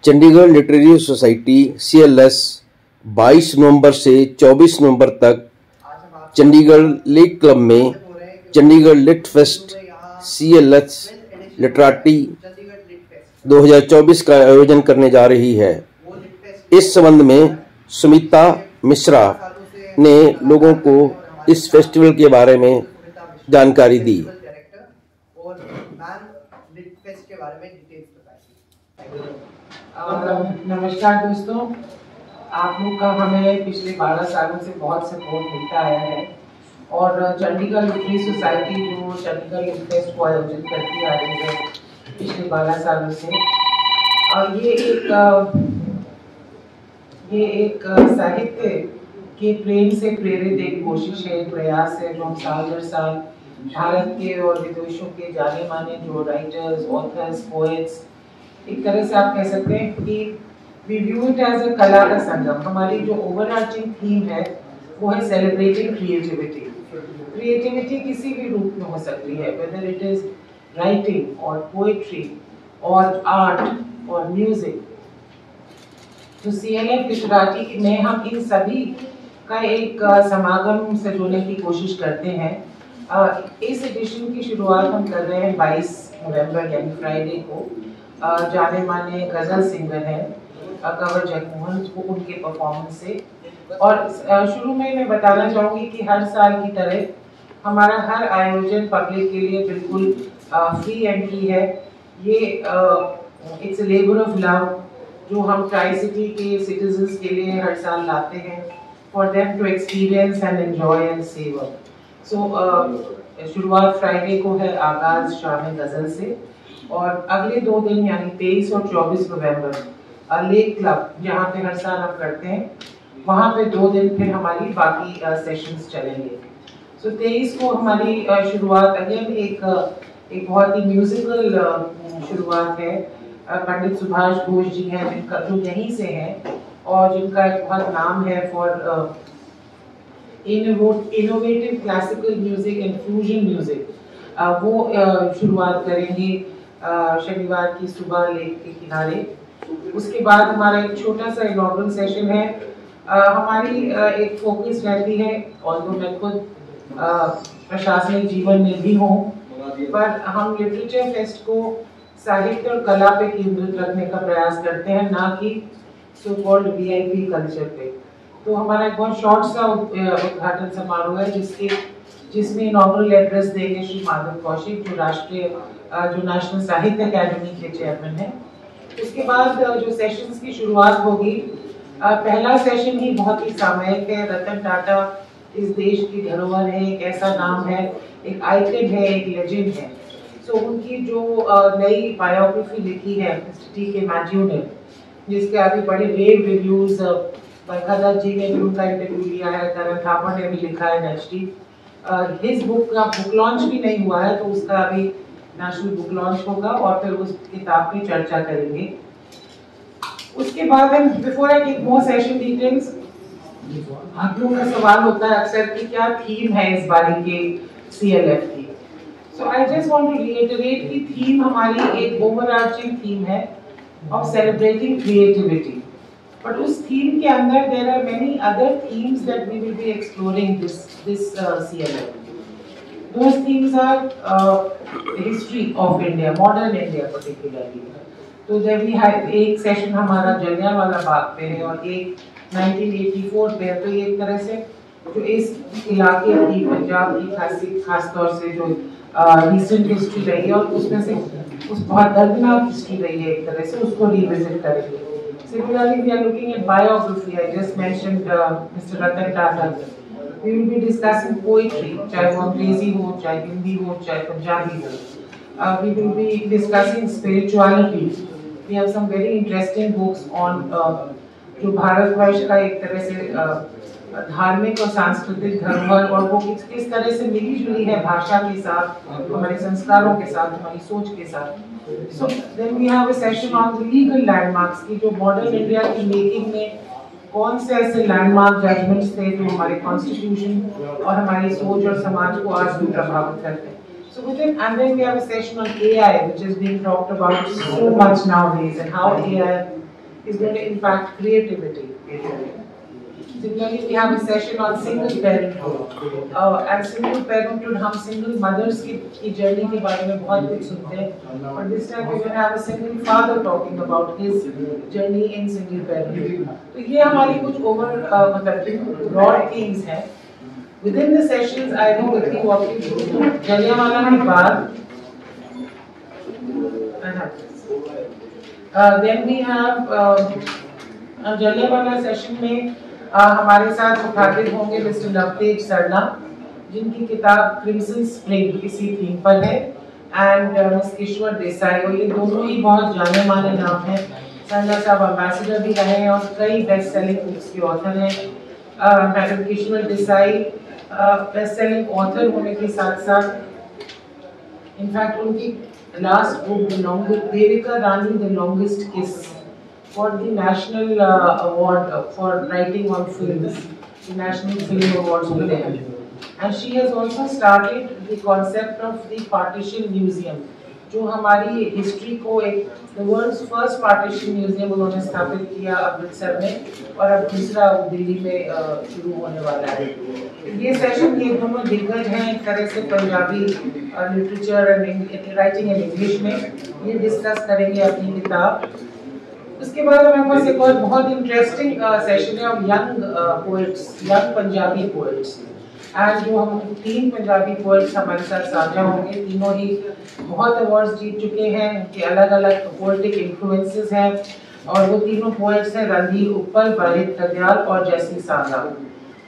Chandigarh literary society CLS 22 नवंबर से 24 नवंबर तक Chandigarh lake club में चंडीगढ़ लिट फेस्ट CLS लिटराटी 2024 का आयोजन करने जा रही है। इस संबंध में सुमिता मिश्रा ने लोगों को इस फेस्टिवल के बारे में जानकारी दी। नमस्कार दोस्तों, आप लोग का हमें पिछले 12 सालों से बहुत सपोर्ट मिलता आया है और चंडीगढ़ लिटरेरी सोसाइटी जो चंडीगढ़ लिट फेस्ट को आयोजित करती आ रही है पिछले 12 सालों से, और ये एक साहित्य के प्रेम से प्रेरित एक कोशिश है, प्रयास है जो हम साल दर साल भारत के और विदेशों के जाने माने जो राइटर्स, ऑथर्स, पोएट्स, एक तरह से आप कह सकते हैं कि we view it as a कला का संगम। हमारी जो ओवरआर्चिंग थीम है वो है सेलिब्रेटिंग क्रिएटिविटी। क्रिएटिविटी किसी भी रूप में हो सकती है, whether it is writing और पोएट्री और आर्ट और म्यूजिक। तो CLF लिटरेरी में हम इन सभी का एक समागम सजोने की कोशिश करते हैं। इस एडिशन की शुरुआत हम कर रहे हैं 22 नवंबर यानी फ्राइडे को। जाने माने गजल सिंगर हैं कंवर जगमोहन को उनके परफॉर्मेंस से, और शुरू में मैं बताना चाहूँगी कि हर साल की तरह हमारा हर आयोजन पब्लिक के लिए बिल्कुल फ्री एंट्री है। ये it's a labour of love जो हम ट्राई सिटी के सिटीजन्स के लिए हर साल लाते हैं, for them to experience and enjoy and savour. So शुरुआत फ्राइडे को है आगाज शाम गजल से, और अगले 2 दिन यानी 23 और 24 नवंबर लेक क्लब जहाँ पे हर साल हम करते हैं, वहाँ पे 2 दिन फिर हमारी बाकी सेशंस चलेंगे। सो 23 को हमारी शुरुआत अगेन एक बहुत ही म्यूजिकल शुरुआत है। पंडित सुभाष घोष जी हैं जिनका जो यहीं से हैं और जिनका एक बहुत नाम है for innovative classical music and fusion music. वो शुरुआत करेंगे शनिवार की सुबह लेक के किनारे। उसके बाद हमारा एक छोटा सा इनॉग्रेशन सेशन है। हमारी एक फोकस रहती है, ऑल्दो मैं खुद प्रशासनिक जीवन में भी हूँ, पर हम लिटरेचर फेस्ट को साहित्य और कला पे केंद्रित रखने का प्रयास करते हैं, ना कि सो कॉल्ड VIP कल्चर पे। तो हमारा एक बहुत शॉर्ट सा उद्घाटन समारोह है जिसमें इनॉग्रेशन एड्रेस देंगे श्री माधव कौशिक जो नेशनल साहित्य अकेडमी के चेयरमैन हैं। उसके बाद जो सेशंस की शुरुआत होगी, पहला सेशन ही बहुत ही सामयिक है। रतन टाटा इस देश की धरोहर है, एक ऐसा नाम है, एक आइकन है, एक लेजेंड है। सो उनकी जो नई बायोग्राफी लिखी है मिस्टर T.K. मैथ्यू ने, जिसके अभी बड़े रेव रिव्यूज, बरखा जी ने भी उनका इंटरव्यू लिया है, करण थापा ने भी लिखा है नेक्स्ट। हिज बुक का बुक लॉन्च भी नहीं हुआ है, तो उसका अभी नेशनल बुक लॉन्च होगा और फिर उस किताब की चर्चा करेंगे। उसके बाद हम before I take more session details, आप लोगों का सवाल होता है अक्सर कि क्या थीम है इस बारी के CLF की। So I just want to reiterate कि थीम हमारी एक ओवरआर्चिंग थीम है ऑफ सेलिब्रेटिंग क्रिएटिविटी, बट उस थीम के अंदर there are many other themes that we will be exploring this CLF. Those themes are history of India, modern India particularly. तो जब भी एक सेशन हमारा जलियांवाला बाग पे है और एक 1984 पे है, तो ये एक तरह से जो इस इलाके की पंजाब की खास तौर से जो रिसेंट हिस्ट्री रही है और उसमें से उस बहुत दर्दनाक हिस्ट्री रही है, एक तरह से उसको रिविजिट करेंगे। Similarly, we are looking at biography. I just mentioned Mr. Ratan Tata. We will be discussing poetry, चाहे वो अंग्रेजी हो, चाहे हिंदी हो, चाहे पंजाबी हो. We will be discussing spirituality. We have some very interesting books on जो भारतवर्ष का एक तरह से धार्मिक और सांस्कृतिक धरोहर और वो किस तरह से मिली जुली है भाषा के साथ, हमारे संस्कारों के साथ, हमारी सोच के साथ। So then we have a session on the legal landmarks की जो मॉडर्न इंडिया की मेकिंग में कौन से ऐसे लैंडमार्क जजमेंट्स थे जो हमारे कॉन्स्टिट्यूशन और हमारी सोच और समाज को आज भी प्रभावित करते हैं। So within, and then we have a session on AI, which is being talked about so much nowadays, and how AI is going to impact creativity. Similarly, we have a session on single parenthood. And single parenthood, हम single mothers की journey के बारे में बहुत कुछ सुनते हैं. But this time we're going to have a single father talking about his journey in single parenthood. तो ये हमारी कुछ मतलब broad themes हैं. Within the sessions, I will quickly walk you through Jallianwala के बाद. Then we have Jallianwala session में हमारे साथ उपस्थित होंगे मिस्टर नवतेज सरना, जिनकी किताब क्रिम्सन स्प्रिंग इसी थीम पर है, एंड मिस किशोर देसाई, और ये दोनों ही बहुत जाने माने नाम हैं. सरना साहब एम्बेसडर भी रहे हैं और कई बेस्ट सेलिंग बुक्स के ऑथर हैं. मैडम किशोर देसाई बेस्ट सेलिंग ऑथर होने के साथ साथ इनफैक्ट उनकी last book Devika Rani the longest किस for the National Award for Writing on Films, the National Film Awards मिले हैं. And she has also started the concept of the Partition Museum, जो हमारी हिस्ट्री को एक the world's first Partition Museum उन्होंने स्थापित किया अमृतसर में, और अब दूसरा दिल्ली में शुरू होने वाला है. ये सेशन ये दोनों दिग्गज हैं एक तरह से Punjabi literature and writing and English में, ये डिस्कस करेंगे अपनी किताब. उसके बाद हमारे पास एक और बहुत इंटरेस्टिंग सेशन है of young poets, young Punjabi poets, and जो हम 3 पंजाबी पोएट्स हमारे साथ साझा होंगे. तीनों ही बहुत अवार्ड्स जीत चुके हैं, उनके अलग अलग पोएटिक इन्फ्लुएंसेस हैं, और वो तीनों पोएट्स हैं रणधीर उप्पल, वाहिद कदयाल और जैसी सागा.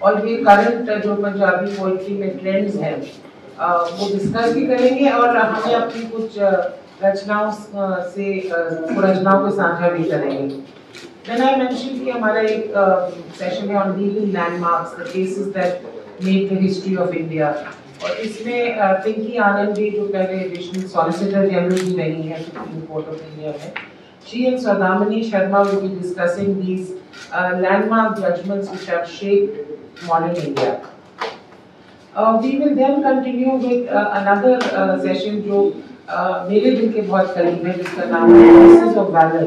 और ये करंट जो पंजाबी पोएट्री में ट्रेंड्स हैं वो डिस्कस भी करेंगे, और हमें अपनी कुछ रचनाओं को साझा भी करेंगे. Then I mentioned कि हमारा एक सेशन है on legal landmarks, the cases that made the history of India, और इसमें पिंकी आनंद जी जो पहले एडिशनल सॉलिसिटर जनरल भी रही हैं सुप्रीम कोर्ट ऑफ इंडिया में, she and Swadamini Sharma will be discussing these landmark judgments which have shaped modern India. We will then continue with another session जो मेरे दिल के बहुत करीब है, जिसका नाम है Voices of Valor,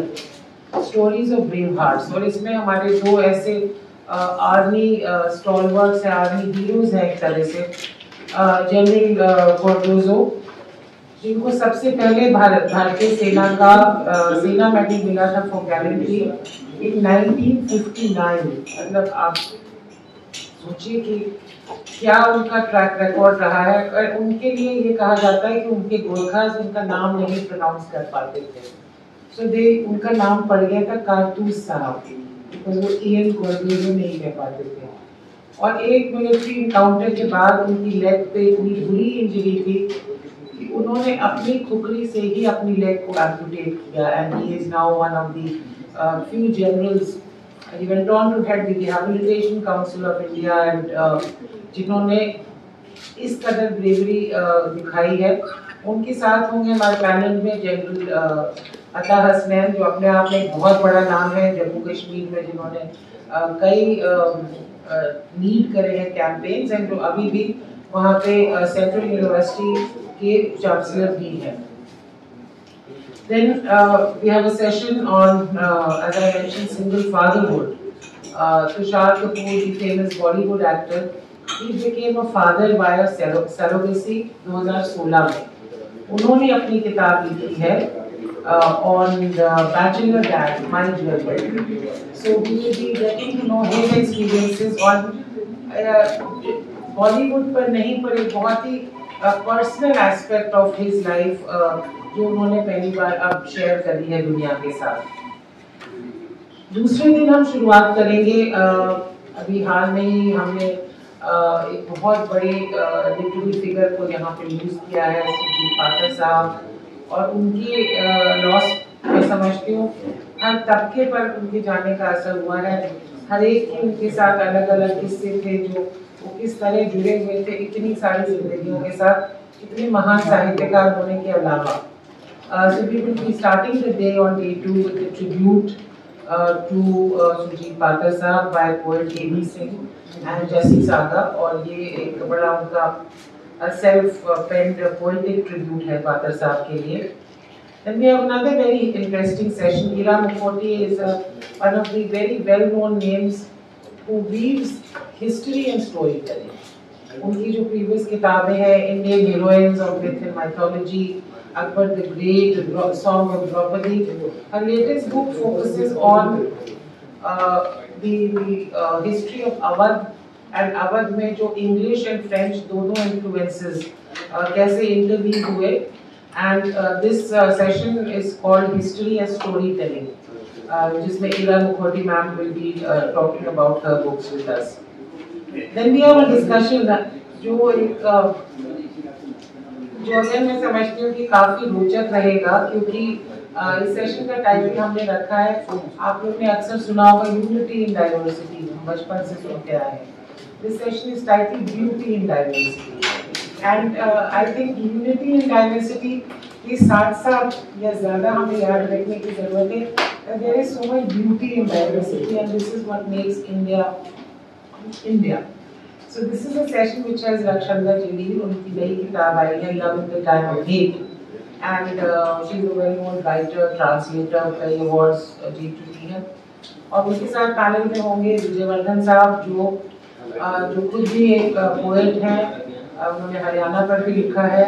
Stories of Brave Hearts. और इसमें हमारे 2 ऐसे आर्मी स्टॉलवर्ट्स हैं, आर्मी हीरोज हैं एक तरह से, जनरल कोर्डोजो, जिनको सबसे पहले भारतीय सेना का सेना मेडल मिला था फॉर गैलेंट्री इन 1959. मतलब आप सोचिए कि क्या उनका ट्रैक रिकॉर्ड रहा है. और उनके लिए ये कहा जाता है कि उनके गोरखास उनका नाम नहीं प्रोनाउंस कर पाते थे, सो उनका नाम पड़ गया था कारतूस साहब, बिकॉज वो इयन कोर्डोजो नहीं कह पाते थे. और एक मिलिट्री इनकाउंटर के बाद उनकी लेग पे इतनी बुरी इंजरी थी कि उन्होंने अपनी खुपरी से ही अपनी लेग को एम्पुटेट किया, and he is now one of the few generals. He went on to head the Rehabilitation Council of India, and जिन्होंने इस कदर ब्रेवरी दिखाई है. उनके साथ होंगे हमारे पैनल में जनरल अता हसनैन, जो अपने आप में एक बहुत बड़ा नाम है जम्मू कश्मीर में, जिन्होंने कई लीड करे हैं कैंपेन्स, एंड जो अभी भी वहाँ पे सेंट्रल यूनिवर्सिटी के चांसलर भी हैं. Then we have a session on, as I mentioned, single fatherhood. Tushar Kapoor, the famous Bollywood actor, he became a father via surrogacy 2016 में. उन्होंने अपनी किताब लिखी है on the Bachelor Dad, My Journey. So we will be getting to know his experiences on Bollywood पर नहीं, पर एक बहुत ही personal aspect of his life जो उन्होंने पहली बार अब शेयर करी है दुनिया के साथ. दूसरे दिन हम शुरुआत करेंगे, अभी हाल में ही हमने एक बहुत बड़े लिटरेरी फिगर को यहाँ पे यूज किया है, सुजीत पाठक साहब, और उनकी लॉस मैं समझती हूँ हर तबके पर उनके जाने का असर हुआ है. हर एक के उनके साथ अलग अलग किस्से थे, जो वो किस तरह जुड़े हुए थे इतनी सारी जिंदगियों के साथ, इतने महान साहित्यकार होने के अलावा. So we will be starting the day on day 2 with a tribute to Sujit Pathak Sahab by poet A.B. Singh and Jesse Saga, और ये एक बड़ा उनका self-penned poetic tribute है पाथर साहब के लिए. Then we have another very interesting session. Ira Mukherjee is one of the very well-known names who weaves history and storytelling. उनकी जो previous किताबें हैं, Indian Heroines of Myth and Mythology, Akbar the Great, Song of Draupadi. Her latest book focuses on the history of Awadh, and Awadh में जो English and French दोनों influences कैसे interweave हुए. And this session is called History and Storytelling, जिसमें Ira Mukherjee ma'am will be talking about her books with us. Then we have a discussion जो अगर मैं समझती हूँ कि काफी रोचक रहेगा, क्योंकि इस सेशन का टाइटल हमने रखा है, आप लोग ने अक्सर सुना होगा, यूनिटी इन डाइवर्सिटी, बचपन से सुनते आए हैं. This session is titled Beauty in Diversity, and I think unity in diversity के साथ-साथ या ज़्यादा हमें याद रखने की ज़रूरत है. There is so much beauty in diversity, and this is what makes India India. So this is a session which has Rakshanda Jaleel, उनकी नई किताब आई है Love in the Time of Hate, and she is a well-known writer, translator, कई awards जीत चुकी है. और उनके साथ पैनल में होंगे विजयवर्धन साहब, जो खुद भी एक पोएट हैं, उन्होंने हरियाणा पर भी लिखा है,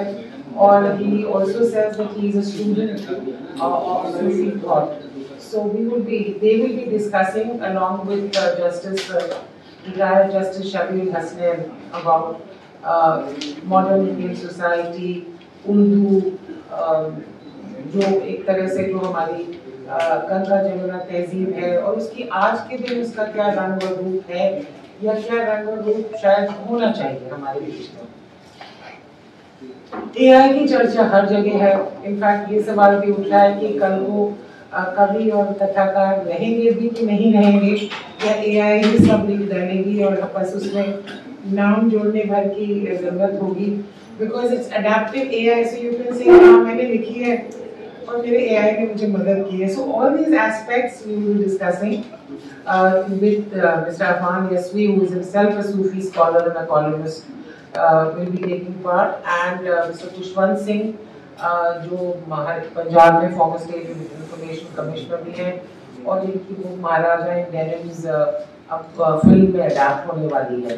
और he also says that he is a student of Sufi thought. So they will be discussing along with retired Justice Shabir Hasnain about modern Indian society, Urdu, जो एक तरह से जो हमारी गंगा जमुना तहजीब है, और उसकी आज के दिन उसका क्या रंग और रूप है, या क्या रंग और रूप शायद होना चाहिए हमारे बीच में. AI की चर्चा हर जगह है. इनफैक्ट ये सवाल भी उठ रहा है कि कल को कवि और कथाकार रहेंगे भी कि नहीं रहेंगे, या AI ही सब लिख डालेगी और बस उसमें नाम जोड़ने भर की जरूरत होगी. Because it's adaptive AI, so you can say हाँ मैंने लिखी है और मेरे AI ने मुझे मदद की है. So all these aspects we will be discussing with Mr. Afan Yasvi, who is himself a Sufi scholar and a columnist, will be taking part, and Mr. Khushwant Singh, जो पंजाब में फॉर्मर स्टेट इंफॉर्मेशन कमिश्नर भी हैं, और जिनकी book महाराजा इन denims अब film में adapt होने वाली है.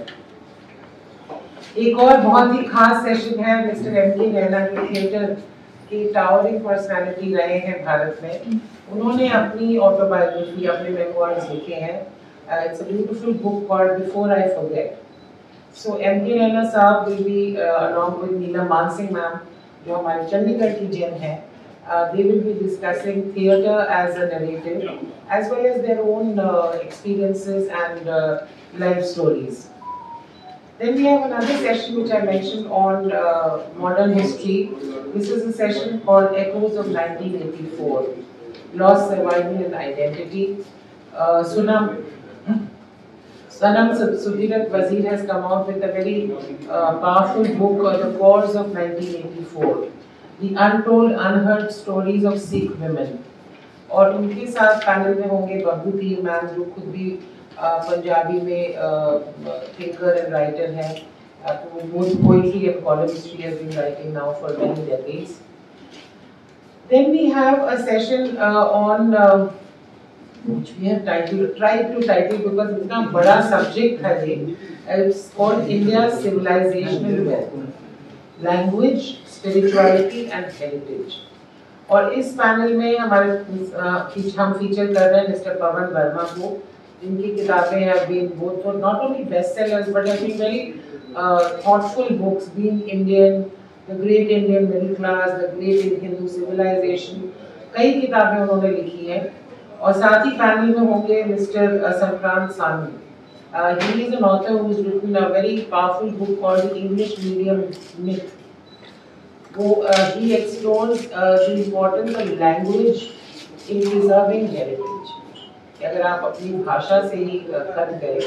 एक और बहुत ही खास सेशन है मिस्टर M.K. नैना, जो थिएटर के टावरिंग पर्सनालिटी रहे हैं भारत में. उन्होंने अपनी ऑटोबायोग्राफी, अपने मेमोइर्स लिखे हैं. It's a beautiful book called before I forget. So M.K. नैना साहब will be along with Neelam Mansingh ma'am, जो हमारे चंडीगढ़ की जेन है. They will be discussing theatre as a narrative, as well as their own experiences and life stories. Then we have another session which I mentioned on modern history. This is a session called Echoes of 1984, Lost, Survival and Identity. Sanam Sudhirat Wazir has come out with a very powerful book, The Wars of 1984, The Untold Unheard Stories of Sikh Women. और उनके साथ panel में होंगे बब्बू पीर ma'am, जो खुद भी पंजाबी में thinker and writer हैं. Both poetry and columns she has been writing now for many decades. Then we have a session on which we have tried to title because इतना बड़ा subject है ये. It's called India's Civilizational Wealth, Language, Spirituality and Heritage. और इस panel में हम feature कर रहे हैं मिस्टर पवन वर्मा को, जिनकी किताबें have been both not only bestsellers but have been very thoughtful books, being Indian, the Great Indian Middle Class, the Great Hindu Civilization. कई किताबें उन्होंने लिखी हैं. और साथ ही पैनल में होंगे मिस्टर संक्रांत सानू. He is an author who has written a very powerful book called The English Medium Myth. He explores the importance of language in preserving heritage. अगर आप अपनी भाषा से ही कट गए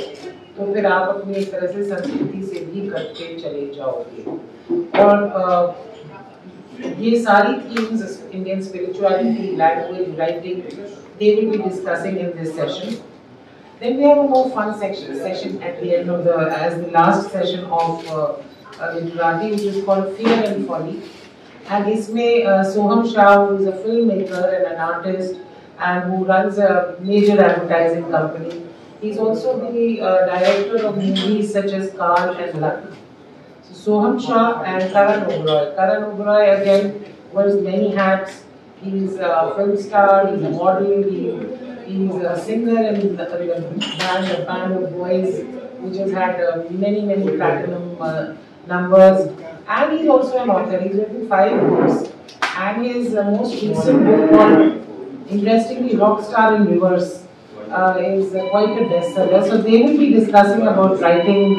तो फिर आप अपनी एक तरह से संस्कृति से भी कटते चले जाओगे. और ये सारी themes, Indian spirituality, language, writing, they will be discussing in this session. Then we have a more fun session at the end of the last session of Literati, which is called Fear and Folly. And इसमें Soham Shah, who is a filmmaker and an artist and who runs a major advertising company. He's also the director of movies such as Carl and Luck. So Soham Shah and Karan Oberoi. Karan Oberoi again wears many hats. He's a film star, he's a model, he's a singer in the band of boys, which has had many platinum numbers. And he's also an author. He's written 5 books. And his most recent book called, interestingly, Rockstar in Reverse, is quite a bestseller. So they will be discussing about writing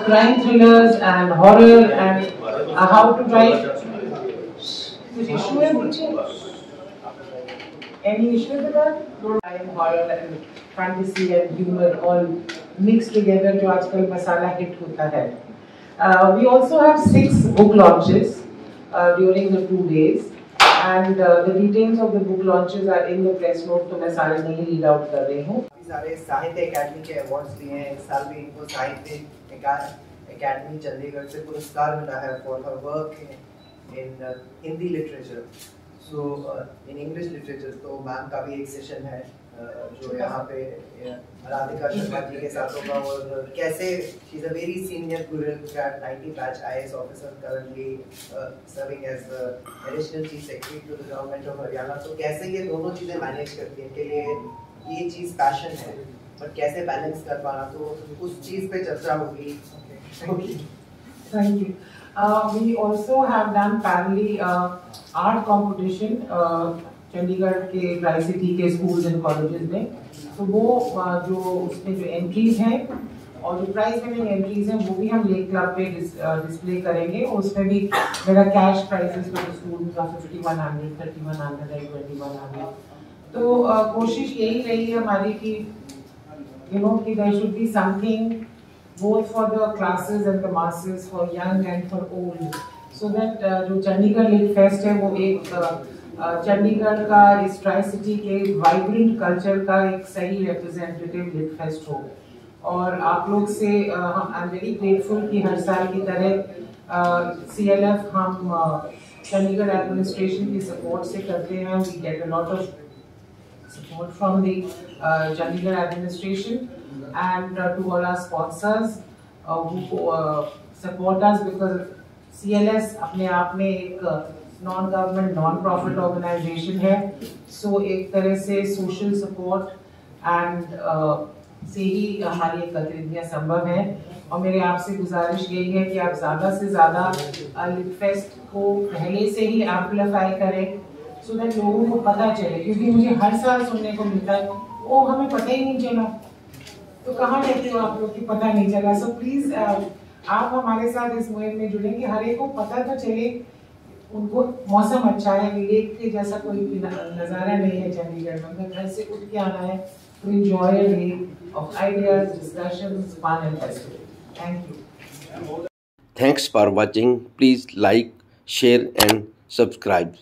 crime thrillers and horror and how to write. Any issue with that? Crime, horror and fantasy and humor all mixed together जो आजकल मसाला hit होता है. We also have 6 book launches during the 2 days. And the details of the book launches are in the press note, तो मैं सारे नहीं read out कर रही हूँ. सारे साहित्य अकेडमी के अवार्ड्स लिए हैं. इस साल भी इनको साहित्य अकेडमी चंडीगढ़ से पुरस्कार मिला है for her work in Hindi literature. So in English literature. तो मैम का भी एक सेशन है जो यहाँ पे राधिका शर्मा जी के साथ होगा. और कैसे she is a very senior bureaucrat 90 batch IAS officer currently serving as additional chief secretary to the government of Haryana. तो कैसे ये दोनों चीजें मैनेज करती हैं. इनके लिए ये चीज पैशन है बट कैसे बैलेंस कर पाना, तो उस चीज पे चर्चा होगी. Thank you. We also have done parallelly art competition Chandigarh के ट्राई सिटी के स्कूल्स एंड कॉलेजेस में. तो वो जो उसमें जो एंट्रीज हैं और जो प्राइज विनिंग एंट्रीज हैं वो भी हम लेक क्लब पे डिस्प्ले करेंगे. और उसमें भी मेरा कैश प्राइजेस फॉर स्टूडेंट्स का 5100, 3100 and 2100. तो कोशिश यही रही है हमारी कि कि there should be something both for the classes and the masses, for young and for old, so that जो चंडीगढ़ लिट फेस्ट है वो एक चंडीगढ़ का इस ट्राई सिटी के वाइब्रेंट कल्चर का एक सही रिप्रेजेंटेटिव लिट फेस्ट हो. और आप लोग से आई एम वेरी ग्रेटफुल कि हर साल की तरह CLF हम चंडीगढ़ एडमिनिस्ट्रेशन की सपोर्ट से करते हैं. We get a lot of support from the Chandigarh administration and to all our sponsors who support us, because CLS अपने आप में एक non government non profit organisation है. सो एक तरह से सोशल सपोर्ट एंड से ही हमारी एक गतिविधियाँ संभव है. और मेरे आपसे गुजारिश यही है कि आप ज़्यादा से ज़्यादा लिट फेस्ट को पहले से ही एम्पलीफाई करें सो दैट लोगों को पता चले. क्योंकि मुझे हर साल सुनने को मिलता है ओ हमें पता ही नहीं चला. तो कहाँ रहते हो आप लोग कि पता नहीं चला. सो प्लीज़ आप हमारे साथ इस मुहिम में जुड़ेंगे. हर एक को पता तो चले. उनको मौसम अच्छा है, लेक के जैसा कोई नज़ारा नहीं है चंडीगढ़ में. घर से उठ के आना है to enjoy a day of ideas, discussions, fun and festival. Thank you. Thanks for watching. Please like, share and subscribe.